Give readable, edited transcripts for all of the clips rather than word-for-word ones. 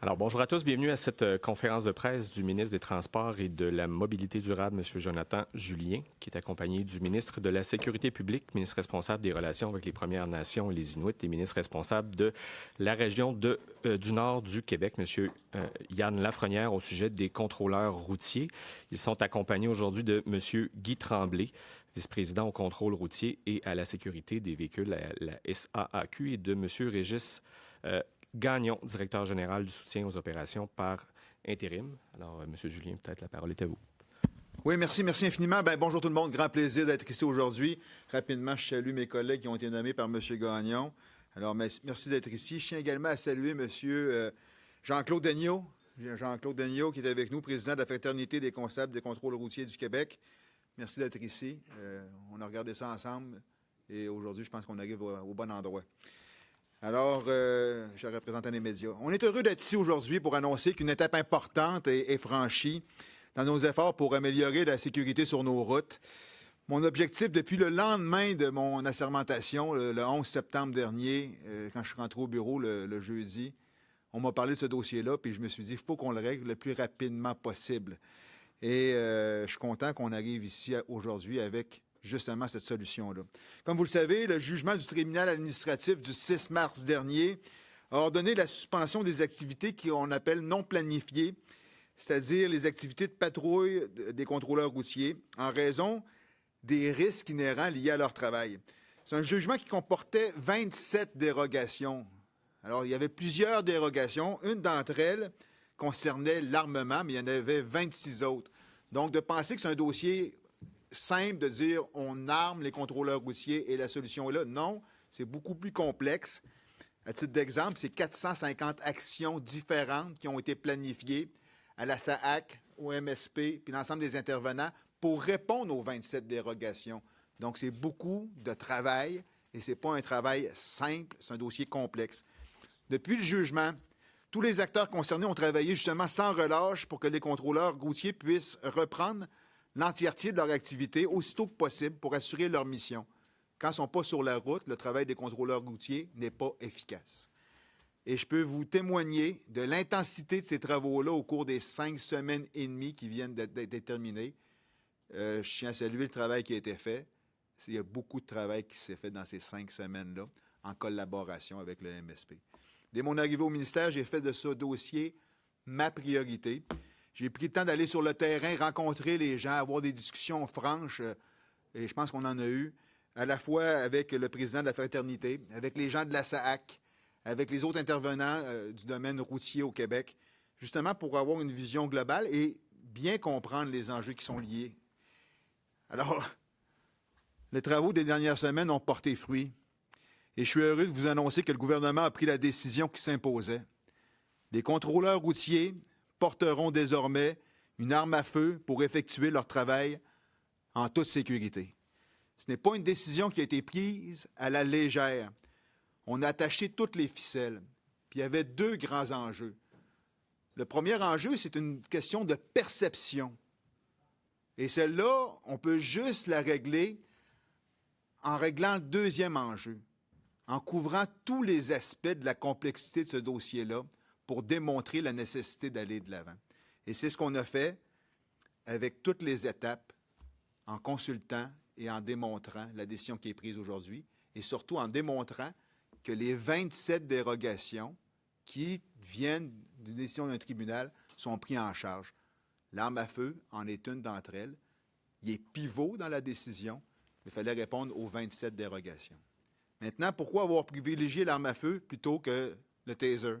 Alors, bonjour à tous. Bienvenue à cette conférence de presse du ministre des Transports et de la Mobilité durable, M. Jonathan Julien, qui est accompagné du ministre de la Sécurité publique, ministre responsable des relations avec les Premières Nations et les Inuits, et ministre responsable de la région du Nord du Québec, M. Yann Lafrenière, au sujet des contrôleurs routiers. Ils sont accompagnés aujourd'hui de M. Guy Tremblay, vice-président au contrôle routier et à la sécurité des véhicules, la SAAQ, et de M. Régis Gagnon, directeur général du soutien aux opérations par intérim. Alors, M. Julien, peut-être la parole est à vous. Oui, merci infiniment. Bonjour tout le monde. Grand plaisir d'être ici aujourd'hui. Rapidement, je salue mes collègues qui ont été nommés par M. Gagnon. Alors, merci d'être ici. Je tiens également à saluer M. Jean-Claude Daigneault. Jean-Claude Daigneault qui est avec nous, président de la Fraternité des constables des contrôles routiers du Québec. Merci d'être ici. On a regardé ça ensemble et aujourd'hui, je pense qu'on arrive au bon endroit. Alors, je représente les médias. On est heureux d'être ici aujourd'hui pour annoncer qu'une étape importante est franchie dans nos efforts pour améliorer la sécurité sur nos routes. Mon objectif, depuis le lendemain de mon assermentation, le 11 septembre dernier, quand je suis rentré au bureau le jeudi, on m'a parlé de ce dossier-là, puis je me suis dit, il faut qu'on le règle le plus rapidement possible. Et je suis content qu'on arrive ici aujourd'hui avec justement cette solution-là. Comme vous le savez, le jugement du tribunal administratif du 6 mars dernier a ordonné la suspension des activités qu'on appelle non planifiées, c'est-à-dire les activités de patrouille des contrôleurs routiers, en raison des risques inhérents liés à leur travail. C'est un jugement qui comportait 27 dérogations. Alors, il y avait plusieurs dérogations. Une d'entre elles concernait l'armement, mais il y en avait 26 autres. Donc, de penser que c'est un dossier simple de dire on arme les contrôleurs routiers et la solution est là. Non, c'est beaucoup plus complexe. À titre d'exemple, c'est 450 actions différentes qui ont été planifiées à la SAAQ, au MSP, puis l'ensemble des intervenants pour répondre aux 27 dérogations. Donc, c'est beaucoup de travail et ce n'est pas un travail simple, c'est un dossier complexe. Depuis le jugement, tous les acteurs concernés ont travaillé justement sans relâche pour que les contrôleurs routiers puissent reprendre l'entièreté de leur activité aussitôt que possible pour assurer leur mission. Quand ils ne sont pas sur la route, le travail des contrôleurs routiers n'est pas efficace. Et je peux vous témoigner de l'intensité de ces travaux-là au cours des 5 semaines et demie qui viennent d'être terminées. Je tiens à saluer le travail qui a été fait. Il y a beaucoup de travail qui s'est fait dans ces 5 semaines-là en collaboration avec le MSP. Dès mon arrivée au ministère, j'ai fait de ce dossier ma priorité. J'ai pris le temps d'aller sur le terrain, rencontrer les gens, avoir des discussions franches, et je pense qu'on en a eu, à la fois avec le président de la Fraternité, avec les gens de la SAAQ, avec les autres intervenants du domaine routier au Québec, justement pour avoir une vision globale et bien comprendre les enjeux qui sont liés. Alors, les travaux des dernières semaines ont porté fruit, et je suis heureux de vous annoncer que le gouvernement a pris la décision qui s'imposait. Les contrôleurs routiers porteront désormais une arme à feu pour effectuer leur travail en toute sécurité. Ce n'est pas une décision qui a été prise à la légère. On a attaché toutes les ficelles. Puis il y avait 2 grands enjeux. Le premier enjeu, c'est une question de perception. Et celle-là, on peut juste la régler en réglant le deuxième enjeu, en couvrant tous les aspects de la complexité de ce dossier-là, pour démontrer la nécessité d'aller de l'avant. Et c'est ce qu'on a fait avec toutes les étapes, en consultant et en démontrant la décision qui est prise aujourd'hui, et surtout en démontrant que les 27 dérogations qui viennent d'une décision d'un tribunal sont prises en charge. L'arme à feu en est une d'entre elles. Il est pivot dans la décision, mais il fallait répondre aux 27 dérogations. Maintenant, pourquoi avoir privilégié l'arme à feu plutôt que le taser?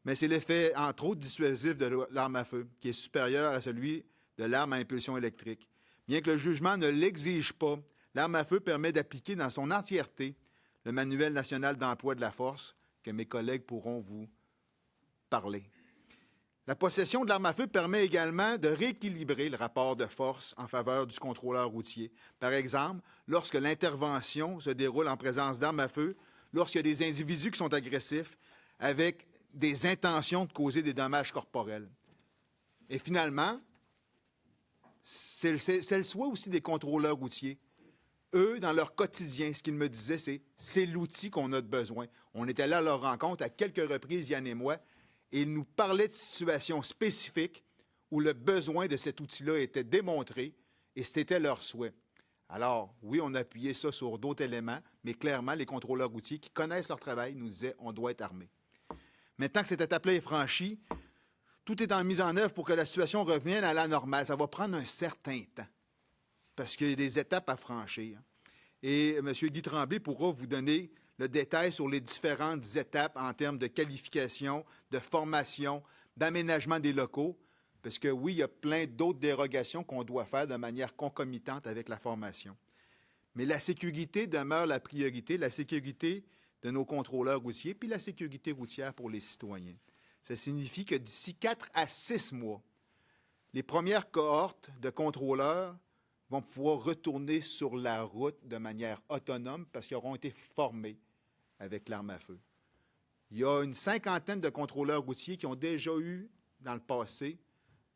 Mais c'est l'effet, entre autres, dissuasif de l'arme à feu, qui est supérieur à celui de l'arme à impulsion électrique. Bien que le jugement ne l'exige pas, l'arme à feu permet d'appliquer dans son entièreté le Manuel national d'emploi de la force, que mes collègues pourront vous parler. La possession de l'arme à feu permet également de rééquilibrer le rapport de force en faveur du contrôleur routier. Par exemple, lorsque l'intervention se déroule en présence d'armes à feu, lorsqu'il y a des individus qui sont agressifs, avec des intentions de causer des dommages corporels. Et finalement, c'est le souhait aussi des contrôleurs routiers. Eux, dans leur quotidien, ce qu'ils me disaient, c'est l'outil qu'on a de besoin. On est allé à leur rencontre à quelques reprises, Yann et moi, et il nous parlait de situations spécifiques où le besoin de cet outil-là était démontré et c'était leur souhait. Alors, oui, on a appuyé ça sur d'autres éléments, mais clairement, les contrôleurs routiers qui connaissent leur travail nous disaient on doit être armés. Maintenant que cette étape-là est franchie, tout est en mise en œuvre pour que la situation revienne à la normale. Ça va prendre un certain temps parce qu'il y a des étapes à franchir. Et M. Guy Tremblay pourra vous donner le détail sur les différentes étapes en termes de qualification, de formation, d'aménagement des locaux. Parce que oui, il y a plein d'autres dérogations qu'on doit faire de manière concomitante avec la formation. Mais la sécurité demeure la priorité, la sécurité de nos contrôleurs routiers, puis la sécurité routière pour les citoyens. Ça signifie que d'ici 4 à 6 mois, les premières cohortes de contrôleurs vont pouvoir retourner sur la route de manière autonome parce qu'ils auront été formés avec l'arme à feu. Il y a une 50aine de contrôleurs routiers qui ont déjà eu, dans le passé,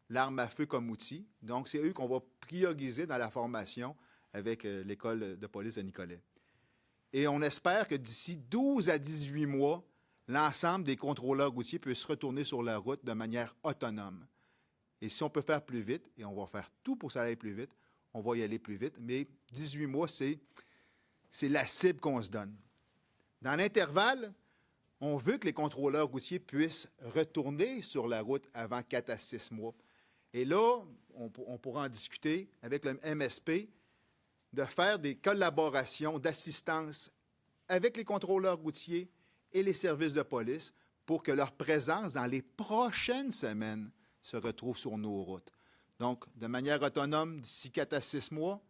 l'arme à feu comme outil. Donc, c'est eux qu'on va prioriser dans la formation avec l'école de police de Nicolet. Et on espère que d'ici 12 à 18 mois, l'ensemble des contrôleurs routiers puissent retourner sur la route de manière autonome. Et si on peut faire plus vite, et on va faire tout pour que ça aille plus vite, on va y aller plus vite. Mais 18 mois, c'est la cible qu'on se donne. Dans l'intervalle, on veut que les contrôleurs routiers puissent retourner sur la route avant 4 à 6 mois. Et là, on pourra en discuter avec le MSP de faire des collaborations d'assistance avec les contrôleurs routiers et les services de police pour que leur présence dans les prochaines semaines se retrouve sur nos routes. Donc, de manière autonome d'ici 4 à 6 mois,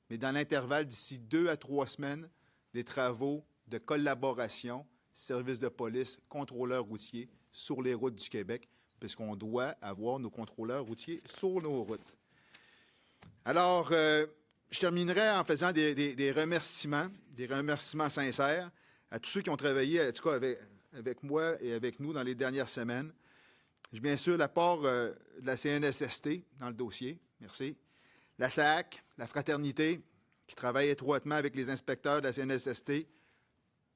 mais dans l'intervalle d'ici 2 à 3 semaines, des travaux de collaboration, services de police, contrôleurs routiers sur les routes du Québec, puisqu'on doit avoir nos contrôleurs routiers sur nos routes. Alors, je terminerai en faisant des remerciements sincères à tous ceux qui ont travaillé, en tout cas avec moi et avec nous dans les dernières semaines. J'ai bien sûr l'apport de la CNSST dans le dossier, merci. La SAC, la Fraternité, qui travaille étroitement avec les inspecteurs de la CNSST.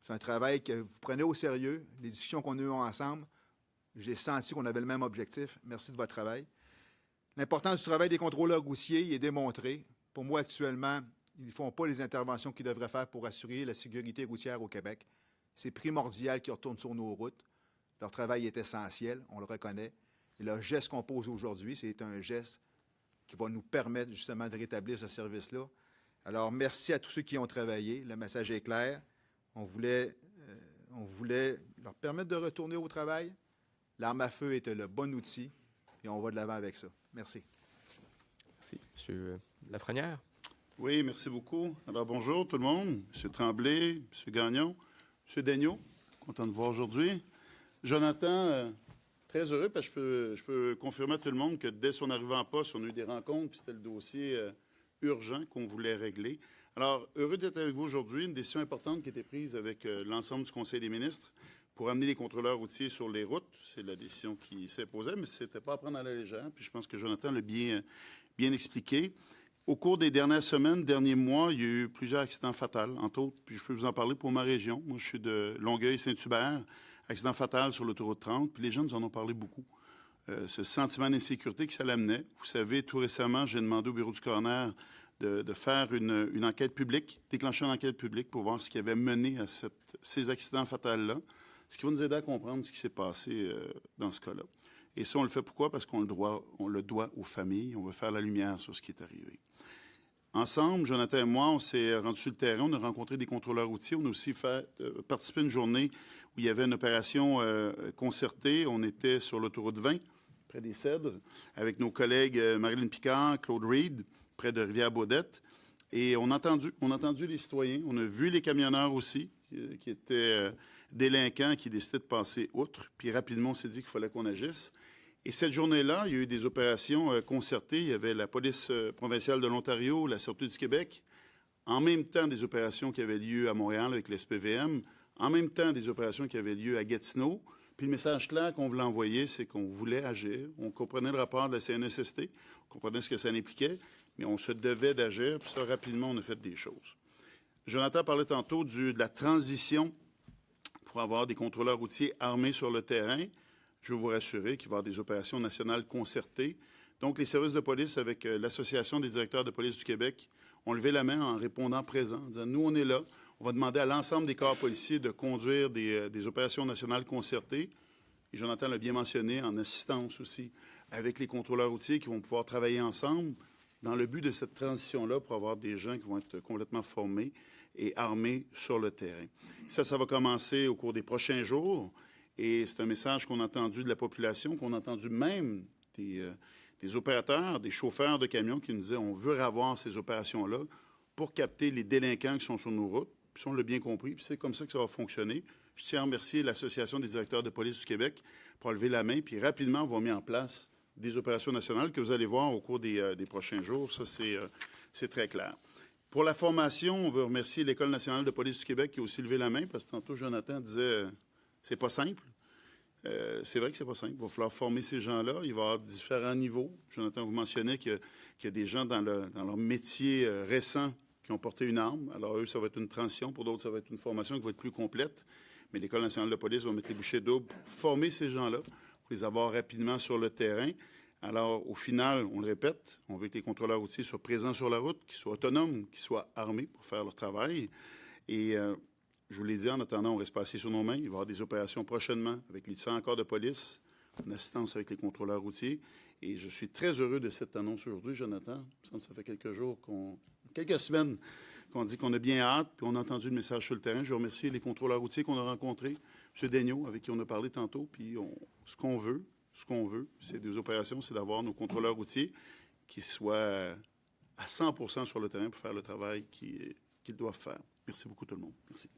C'est un travail que vous prenez au sérieux. Les discussions qu'on a eues ensemble, j'ai senti qu'on avait le même objectif. Merci de votre travail. L'importance du travail des contrôleurs routiers est démontrée. Pour moi, actuellement, ils ne font pas les interventions qu'ils devraient faire pour assurer la sécurité routière au Québec. C'est primordial qu'ils retournent sur nos routes. Leur travail est essentiel, on le reconnaît. Et le geste qu'on pose aujourd'hui, c'est un geste qui va nous permettre justement de rétablir ce service-là. Alors, merci à tous ceux qui ont travaillé. Le message est clair. On voulait leur permettre de retourner au travail. L'arme à feu était le bon outil et on va de l'avant avec ça. Merci. Merci. Monsieur Lafrenière. Oui, merci beaucoup. Alors, bonjour tout le monde. M. Tremblay, M. Gagnon, M. Daigneault, content de vous voir aujourd'hui. Jonathan, très heureux parce que je peux confirmer à tout le monde que dès son arrivée en poste, on a eu des rencontres, puis c'était le dossier urgent qu'on voulait régler. Alors, heureux d'être avec vous aujourd'hui. Une décision importante qui a été prise avec l'ensemble du Conseil des ministres pour amener les contrôleurs routiers sur les routes. C'est la décision qui s'imposait, mais ce n'était pas à prendre à la légère. Puis je pense que Jonathan l'a bien expliqué. Au cours des dernières semaines, derniers mois, il y a eu plusieurs accidents fatals, entre autres. Puis je peux vous en parler pour ma région. Moi, je suis de Longueuil-Saint-Hubert. Accident fatal sur l'autoroute 30, puis les gens nous en ont parlé beaucoup. Ce sentiment d'insécurité que ça l'amenait. Vous savez, tout récemment, j'ai demandé au bureau du coroner de faire une enquête publique, déclencher une enquête publique pour voir ce qui avait mené à ces accidents fatals-là, ce qui va nous aider à comprendre ce qui s'est passé dans ce cas-là. Et ça, on le fait pourquoi? Parce qu'on le doit aux familles. On veut faire la lumière sur ce qui est arrivé. Ensemble, Jonathan et moi, on s'est rendus sur le terrain, on a rencontré des contrôleurs routiers, on a aussi participé à une journée où il y avait une opération concertée. On était sur l'autoroute 20, près des Cèdres, avec nos collègues Marilyn Picard, Claude Reid, près de Rivière-Baudette. Et on a entendu les citoyens, on a vu les camionneurs aussi, qui étaient délinquants, qui décidaient de passer outre. Puis rapidement, on s'est dit qu'il fallait qu'on agisse. Et cette journée-là, il y a eu des opérations concertées. Il y avait la police provinciale de l'Ontario, la Sûreté du Québec, en même temps des opérations qui avaient lieu à Montréal avec le SPVM, en même temps des opérations qui avaient lieu à Gatineau. Puis le message clair qu'on voulait envoyer, c'est qu'on voulait agir. On comprenait le rapport de la CNSST, on comprenait ce que ça impliquait, mais on se devait d'agir. Puis ça, rapidement, on a fait des choses. Jonathan parlait tantôt de la transition pour avoir des contrôleurs routiers armés sur le terrain. je veux vous rassurer qu'il va y avoir des opérations nationales concertées. Donc, les services de police avec l'Association des directeurs de police du Québec ont levé la main en répondant présent, en disant, nous, on est là. On va demander à l'ensemble des corps policiers de conduire des opérations nationales concertées. Et Jonathan l'a bien mentionné, en assistance aussi, avec les contrôleurs routiers qui vont pouvoir travailler ensemble dans le but de cette transition-là pour avoir des gens qui vont être complètement formés et armés sur le terrain. Ça va commencer au cours des prochains jours. Et c'est un message qu'on a entendu de la population, qu'on a entendu même des opérateurs, des chauffeurs de camions qui nous disaient on veut avoir ces opérations-là pour capter les délinquants qui sont sur nos routes. Puis on l'a bien compris, puis c'est comme ça que ça va fonctionner. Je tiens à remercier l'Association des directeurs de police du Québec pour lever la main, puis rapidement, on va mettre en place des opérations nationales que vous allez voir au cours des prochains jours. Ça, c'est très clair. Pour la formation, on veut remercier l'École nationale de police du Québec qui a aussi levé la main, parce que tantôt, Jonathan disait c'est pas simple. C'est vrai que c'est pas simple. Il va falloir former ces gens-là. Il va y avoir différents niveaux. Jonathan, vous mentionnez qu'il y a des gens dans leur métier récent qui ont porté une arme. Alors, eux, ça va être une transition. Pour d'autres, ça va être une formation qui va être plus complète. Mais l'École nationale de police va mettre les bouchées doubles pour former ces gens-là, pour les avoir rapidement sur le terrain. Alors, au final, on le répète, on veut que les contrôleurs routiers soient présents sur la route, qu'ils soient autonomes, qu'ils soient armés pour faire leur travail. Et je vous l'ai dit, en attendant, on reste pas assis sur nos mains. Il va y avoir des opérations prochainement avec les différents corps de police, en assistance avec les contrôleurs routiers. Et je suis très heureux de cette annonce aujourd'hui, Jonathan. Il me semble que ça fait quelques semaines qu'on dit qu'on a bien hâte, puis on a entendu le message sur le terrain. Je remercie les contrôleurs routiers qu'on a rencontrés, M. Daigneault, avec qui on a parlé tantôt. Puis ce qu'on veut, c'est des opérations, c'est d'avoir nos contrôleurs routiers qui soient à 100% sur le terrain pour faire le travail qu'ils doivent faire. Merci beaucoup tout le monde. Merci.